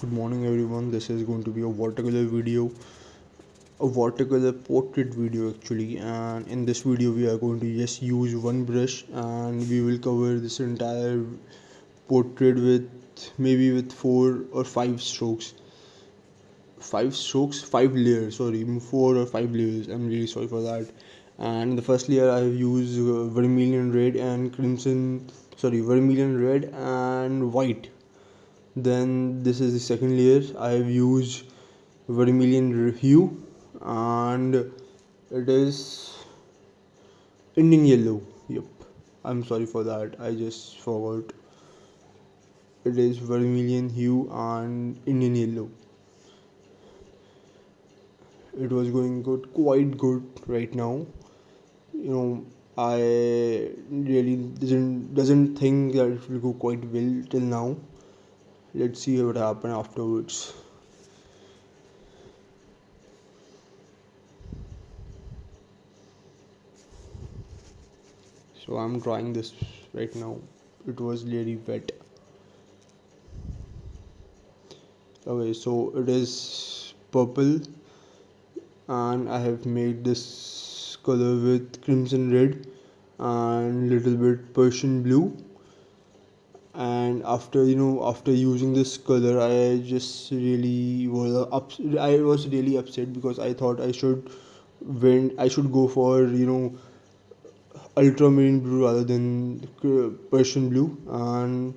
Good morning everyone. This is going to be a watercolor video, a watercolor portrait video actually. And in this video we are going to just use one brush and we will cover this entire portrait with maybe with 4 or 5 strokes. 5 strokes, 5 layers, sorry, 4 or 5 layers. I'm really sorry for that. And the first layer I have used vermilion red and crimson, sorry, vermilion red and white. Then this is the second layer. I have used vermilion hue and it is Indian yellow. Yep, I'm sorry for that, I just forgot. It is vermilion hue and Indian yellow. It was going good, quite good right now. You know, I really doesn't think that it will go quite well till now. Let's see what happens afterwards. So I'm trying this right now. It was really wet. Okay, so it is purple and I have made this color with crimson red and little bit Persian blue. And after using this color, I was really upset because I thought I should go for ultramarine blue rather than Persian blue. And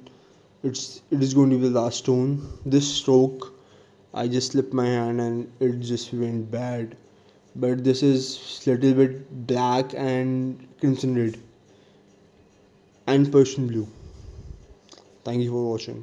it is going to be the last tone. This stroke, I just slipped my hand and it just went bad. But this is little bit black and crimson red and Persian blue. Thank you for watching.